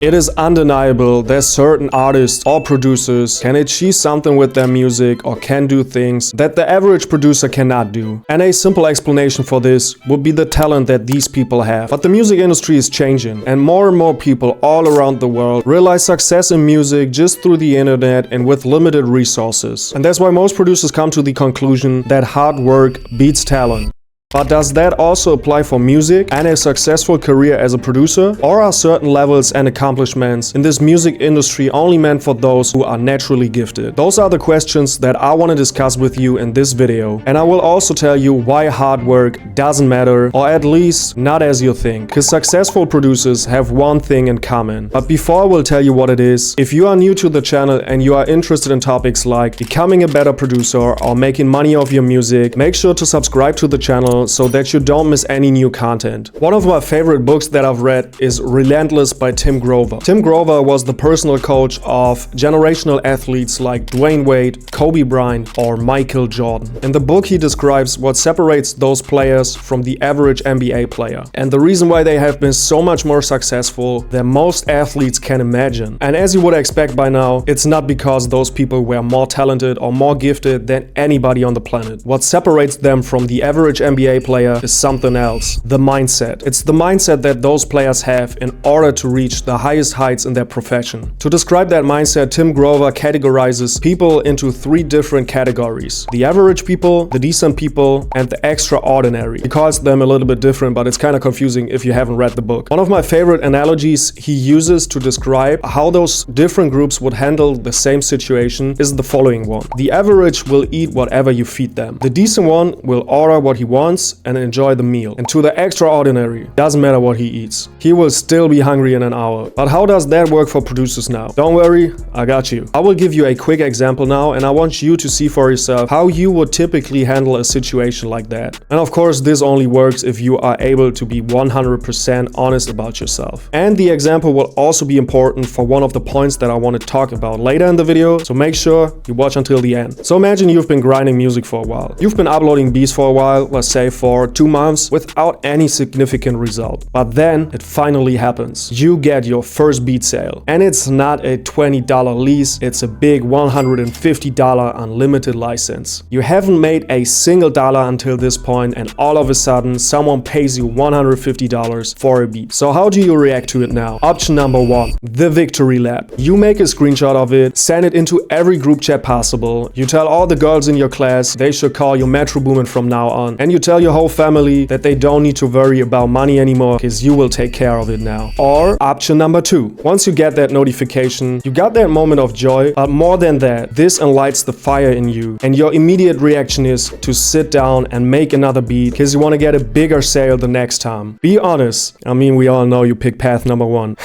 It is undeniable that certain artists or producers can achieve something with their music or can do things that the average producer cannot do. And a simple explanation for this would be the talent that these people have. But the music industry is changing, and more people all around the world realize success in music just through the internet and with limited resources. And that's why most producers come to the conclusion that hard work beats talent. But does that also apply for music and a successful career as a producer? Or are certain levels and accomplishments in this music industry only meant for those who are naturally gifted? Those are the questions that I want to discuss with you in this video. And I will also tell you why hard work doesn't matter, or at least not as you think. Because successful producers have one thing in common. But before I will tell you what it is, if you are new to the channel and you are interested in topics like becoming a better producer or making money off your music, make sure to subscribe to the channel so that you don't miss any new content. One of my favorite books that I've read is Relentless by Tim Grover. Tim Grover was the personal coach of generational athletes like Dwayne Wade, Kobe Bryant, or Michael Jordan. In the book, he describes what separates those players from the average NBA player, and the reason why they have been so much more successful than most athletes can imagine. And as you would expect by now, it's not because those people were more talented or more gifted than anybody on the planet. What separates them from the average NBA player is something else: the mindset. It's the mindset that those players have in order to reach the highest heights in their profession. To describe that mindset, Tim Grover categorizes people into three different categories: the average people, the decent people, and the extraordinary. He calls them a little bit different, but it's kind of confusing if you haven't read the book. One of my favorite analogies he uses to describe how those different groups would handle the same situation is the following one: the average will eat whatever you feed them. The decent one will order what he wants and enjoy the meal. And to the extraordinary, doesn't matter what he eats, he will still be hungry in an hour. But how does that work for producers now? Don't worry, I got you. I will give you a quick example now, and I want you to see for yourself how you would typically handle a situation like that. And of course, this only works if you are able to be 100% honest about yourself. And the example will also be important for one of the points that I want to talk about later in the video, so make sure you watch until the end. So imagine you've been grinding music for a while. You've been uploading beats for a while, let's say for 2 months, without any significant result. But then it finally happens. You get your first beat sale. And it's not a $20 lease, it's a big $150 unlimited license. You haven't made a single dollar until this point, and all of a sudden someone pays you $150 for a beat. So how do you react to it now? Option number one, the victory lap. You make a screenshot of it, send it into every group chat possible. You tell all the girls in your class they should call you Metro Boomin from now on. And you tell your whole family that they don't need to worry about money anymore because you will take care of it now. Or option number two, once you get that notification, you got that moment of joy, but more than that, this enlights the fire in you, and your immediate reaction is to sit down and make another beat because you want to get a bigger sale the next time. Be honest. I mean, we all know you pick path number one.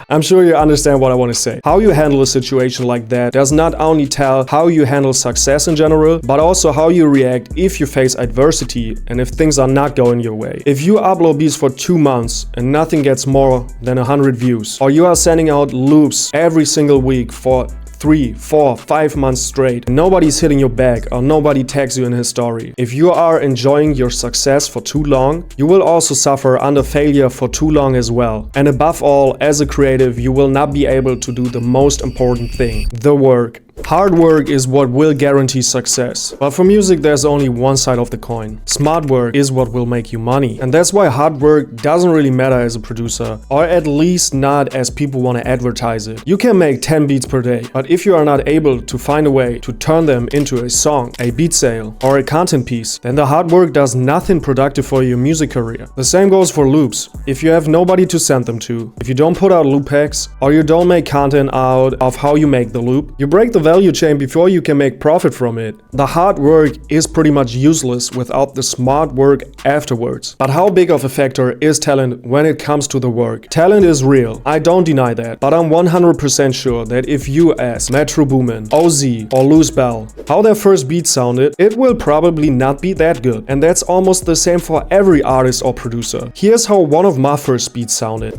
I'm sure you understand what I want to say. How you handle a situation like that does not only tell how you handle success in general, but also how you react if you face adversity and if things are not going your way. If you upload beats for 2 months and nothing gets more than 100 views, or you are sending out loops every single week for 3, 4, 5 months straight, and nobody's hitting your back or nobody tags you in his story. If you are enjoying your success for too long, you will also suffer under failure for too long as well. And above all, as a creative, you will not be able to do the most important thing: the work. Hard work is what will guarantee success. But for music, there's only one side of the coin. Smart work is what will make you money. And that's why hard work doesn't really matter as a producer, or at least not as people want to advertise it. You can make 10 beats per day, but if you are not able to find a way to turn them into a song, a beat sale, or a content piece, then the hard work does nothing productive for your music career. The same goes for loops. If you have nobody to send them to, if you don't put out loop packs, or you don't make content out of how you make the loop, you break the value chain before you can make profit from it. The hard work is pretty much useless without the smart work afterwards. But how big of a factor is talent when it comes to the work? Talent is real, I don't deny that, but I'm 100% sure that if you ask Metro Boomin, OZ, or Luz Bell how their first beat sounded, it will probably not be that good. And that's almost the same for every artist or producer. Here's how one of my first beats sounded.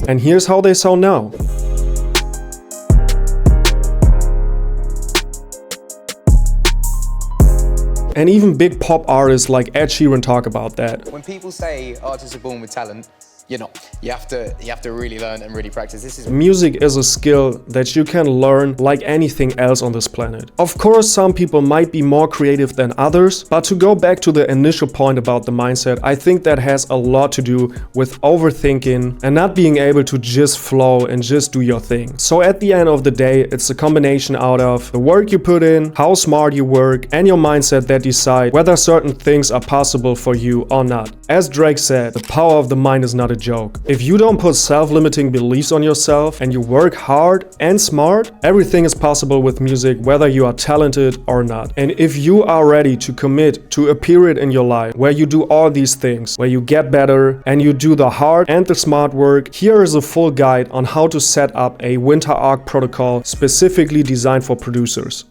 And here's how they sound now. and even big pop artists like Ed Sheeran talk about that. When people say artists are born with talent, you're not. You have to really learn and really practice. Music is a skill that you can learn like anything else on this planet. Of course, some people might be more creative than others, but to go back to the initial point about the mindset, I think that has a lot to do with overthinking and not being able to just flow and just do your thing. So at the end of the day, it's a combination out of the work you put in, how smart you work, and your mindset that decide whether certain things are possible for you or not. As Drake said, the power of the mind is not a joke. If you don't put self-limiting beliefs on yourself and you work hard and smart, everything is possible with music, whether you are talented or not. And if you are ready to commit to a period in your life where you do all these things, where you get better and you do the hard and the smart work, here is a full guide on how to set up a winter arc protocol specifically designed for producers.